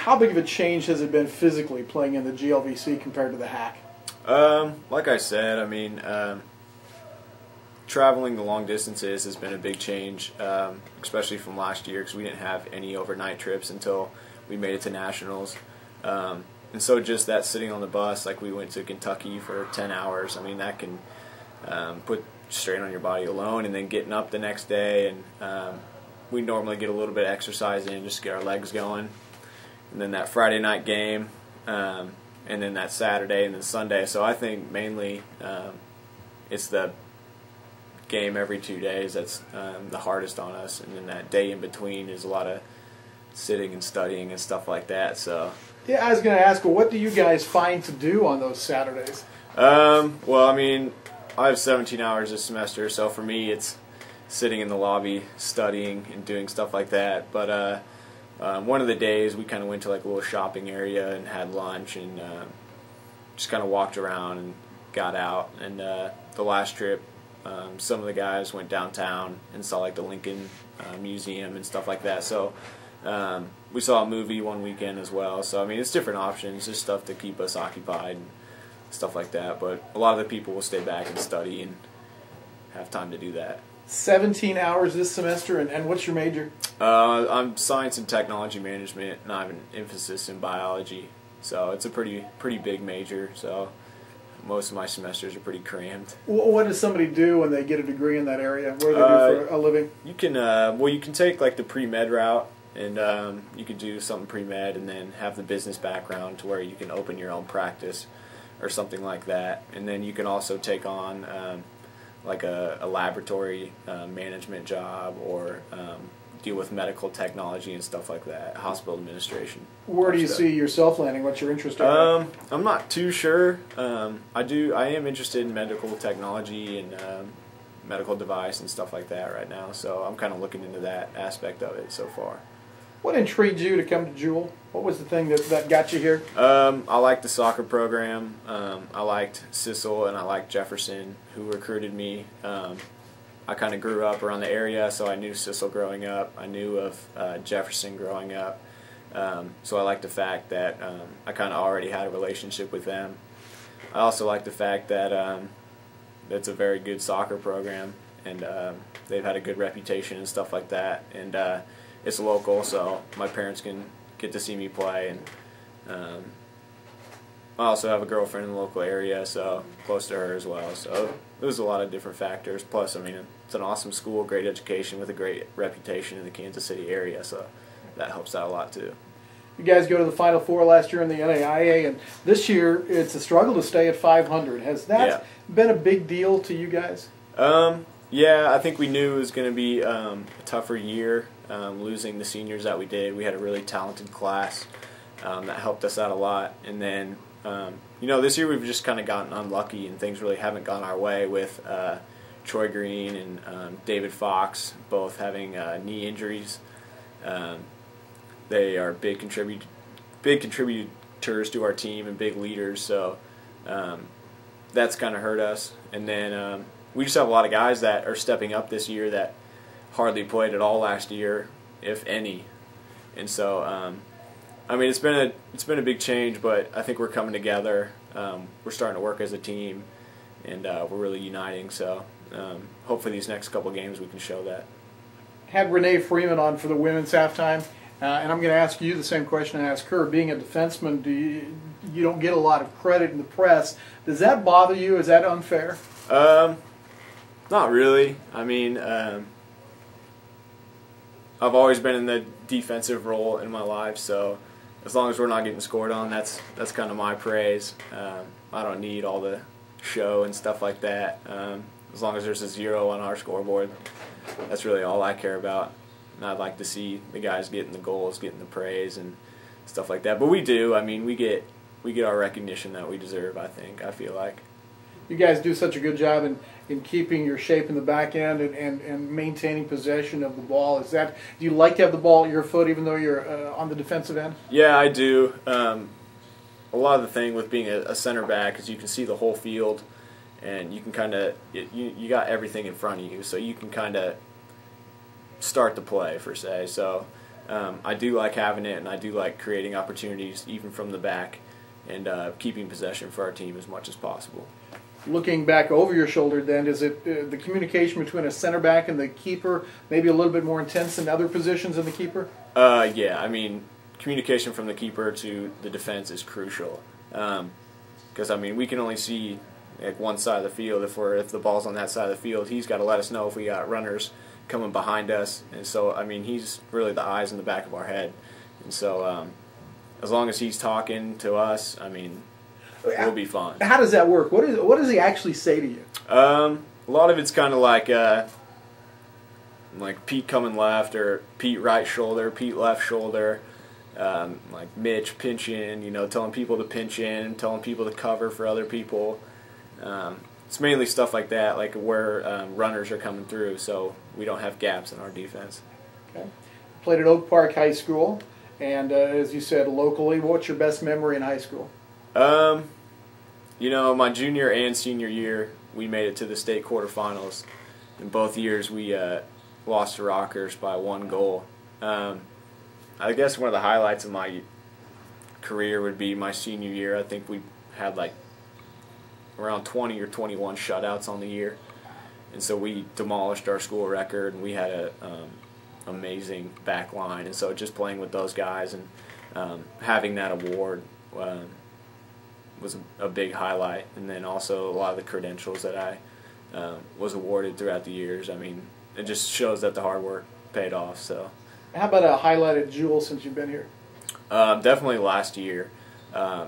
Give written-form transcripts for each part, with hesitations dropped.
How big of a change has it been physically playing in the GLVC compared to the hack? Like I said, I mean, traveling the long distances has been a big change, especially from last year because we didn't have any overnight trips until we made it to nationals. And so just that sitting on the bus, like we went to Kentucky for 10 hours, I mean, that can put strain on your body alone, and then getting up the next day, and we normally get a little bit of exercise in just to get our legs going. And then that Friday night game, and then that Saturday and then Sunday. So I think mainly it's the game every 2 days that's the hardest on us, and then that day in between is a lot of sitting and studying and stuff like that. So yeah, I was going to ask, well, what do you guys find to do on those Saturdays? Well, I mean, I have 17 hours this semester, so for me it's sitting in the lobby studying and doing stuff like that. But one of the days we kind of went to like a little shopping area and had lunch and just kind of walked around and got out. And the last trip, some of the guys went downtown and saw like the Lincoln Museum and stuff like that. So we saw a movie one weekend as well. So I mean, it's different options, just stuff to keep us occupied and stuff like that. But a lot of the people will stay back and study and have time to do that. 17 hours this semester, and what's your major? I'm science and technology management, and I have an emphasis in biology. So it's a pretty big major. So most of my semesters are pretty crammed. What does somebody do when they get a degree in that area? What do they do for a living? You can well, you can take like the pre-med route, and you can do something pre-med and then have the business background to where you can open your own practice or something like that. And then you can also take on like a laboratory management job, or deal with medical technology and stuff like that, hospital administration. Where do you see yourself landing? What's your interest area? I'm not too sure. I am interested in medical technology and medical device and stuff like that right now, so I'm kind of looking into that aspect of it so far. What intrigued you to come to Jewell? What was the thing that got you here? I liked the soccer program. I liked Sissel and I liked Jefferson, who recruited me. I kind of grew up around the area, so I knew Sissel growing up. I knew of Jefferson growing up. So I liked the fact that I kind of already had a relationship with them. I also like the fact that it's a very good soccer program, and they've had a good reputation and stuff like that. And it's local, so my parents can get to see me play, and I also have a girlfriend in the local area, so close to her as well. So there's a lot of different factors. Plus, I mean, it's an awesome school, great education with a great reputation in the Kansas City area, so that helps out a lot too. You guys go to the Final Four last year in the NAIA, and this year it's a struggle to stay at 500. Has that been a big deal to you guys? Yeah, I think we knew it was going to be a tougher year, losing the seniors that we did. We had a really talented class that helped us out a lot. And then, you know, this year we've just kind of gotten unlucky, and things really haven't gone our way with Troy Green and David Fox both having knee injuries. They are big contributors to our team and big leaders, so that's kind of hurt us. And then we just have a lot of guys that are stepping up this year that hardly played at all last year, if any. And so, I mean, it's been a big change, but I think we're coming together. We're starting to work as a team, and we're really uniting. So hopefully these next couple games we can show that. Had Renee Freeman on for the women's halftime, and I'm going to ask you the same question I asked her. Being a defenseman, you don't get a lot of credit in the press. Does that bother you? Is that unfair? Not really. I mean, I've always been in the defensive role in my life, so as long as we're not getting scored on, that's kind of my praise. I don't need all the show and stuff like that. As long as there's a 0 on our scoreboard, that's really all I care about. And I'd like to see the guys getting the goals, getting the praise and stuff like that. But we do. I mean, we get our recognition that we deserve, I feel like. You guys do such a good job in keeping your shape in the back end and maintaining possession of the ball. Do you like to have the ball at your foot even though you're on the defensive end? Yeah, I do. A lot of the thing with being a center back is you can see the whole field, and you can kind of you got everything in front of you, so you can kind of start the play, per se. So I do like having it, and I do like creating opportunities even from the back and keeping possession for our team as much as possible. Looking back over your shoulder then, is it the communication between a center back and the keeper maybe a little bit more intense than other positions in the keeper? Yeah, I mean, communication from the keeper to the defense is crucial. Because, I mean, we can only see like one side of the field. If the ball's on that side of the field, he's got to let us know if we got runners coming behind us. And so, I mean, he's really the eyes in the back of our head. And so, as long as he's talking to us, I mean, we'll be fine. How does that work? What does he actually say to you? A lot of it's kind of like Pete coming left, or Pete right shoulder, Pete left shoulder. Like Mitch pinch in, you know, telling people to pinch in, telling people to cover for other people. It's mainly stuff like that, like where runners are coming through, so we don't have gaps in our defense. Okay. Played at Oak Park High School, and as you said, locally. What's your best memory in high school? You know, my junior and senior year, we made it to the state quarterfinals. In both years, we lost to Rockers by 1 goal. I guess one of the highlights of my career would be my senior year. I think we had like around 20 or 21 shutouts on the year, and so we demolished our school record, and we had a amazing back line. And so just playing with those guys and having that award was a big highlight. And then also a lot of the credentials that I was awarded throughout the years. I mean, it just shows that the hard work paid off. So. How about a highlight at Jewell since you've been here? Definitely last year,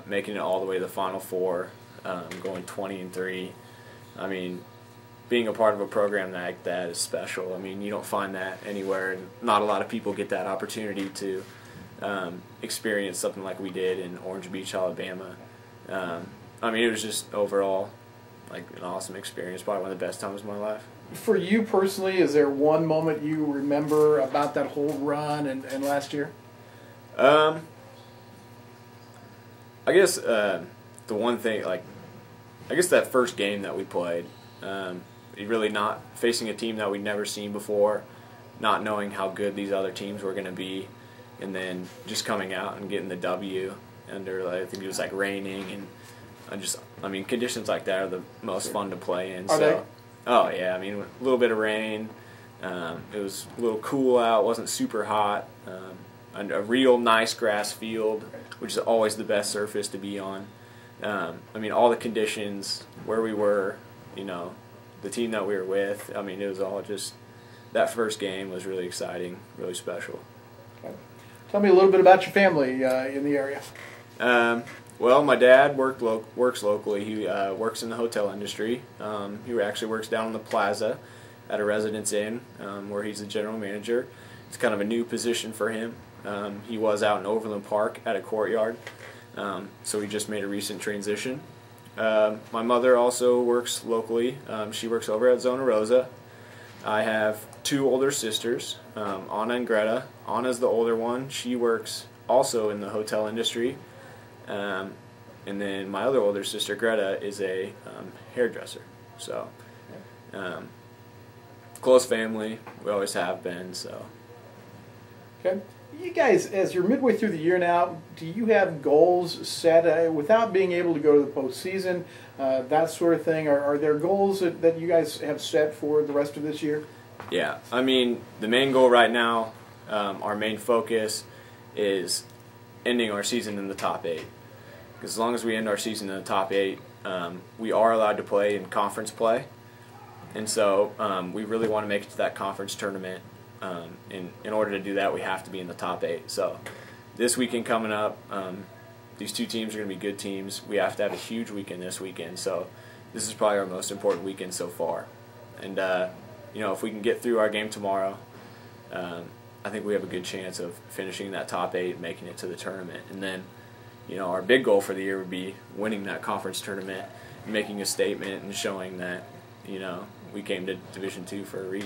making it all the way to the Final Four, going 20-3. I mean, being a part of a program like that is special. I mean, you don't find that anywhere, and not a lot of people get that opportunity to experience something like we did in Orange Beach, Alabama. I mean, it was just overall like an awesome experience, probably one of the best times of my life. For you personally, is there one moment you remember about that whole run and last year? I guess the one thing, like, I guess that first game that we played, really not facing a team that we'd never seen before, not knowing how good these other teams were going to be, and then just coming out and getting the W under, like, I think it was like raining, and I mean, conditions like that are the most fun to play in. Are they? Oh yeah, I mean, a little bit of rain. It was a little cool out. Wasn't super hot. A real nice grass field, which is always the best surface to be on. I mean, all the conditions, where we were, you know, the team that we were with. I mean, it was all just, that first game was really exciting, really special. Okay. Tell me a little bit about your family in the area. Well, my dad works locally. He works in the hotel industry. He actually works down on the plaza at a Residence Inn, where he's the general manager. It's kind of a new position for him. He was out in Overland Park at a courtyard, so he just made a recent transition. My mother also works locally. She works over at Zona Rosa. I have 2 older sisters, Anna and Greta. Anna's the older one. She works also in the hotel industry. And then my other older sister, Greta, is a hairdresser. So, close family. We always have been. So. Okay. You guys, as you're midway through the year now, do you have goals set without being able to go to the postseason, that sort of thing? Are there goals that you guys have set for the rest of this year? Yeah. I mean, the main goal right now, our main focus is ending our season in the top 8. Because as long as we end our season in the top 8, we are allowed to play in conference play. And so we really want to make it to that conference tournament. In order to do that, we have to be in the top 8. So this weekend coming up, these 2 teams are going to be good teams. We have to have a huge weekend this weekend. So this is probably our most important weekend so far. And, you know, if we can get through our game tomorrow, I think we have a good chance of finishing that top 8 and making it to the tournament. And then, you know, our big goal for the year would be winning that conference tournament, making a statement and showing that, you know, we came to Division II for a reason.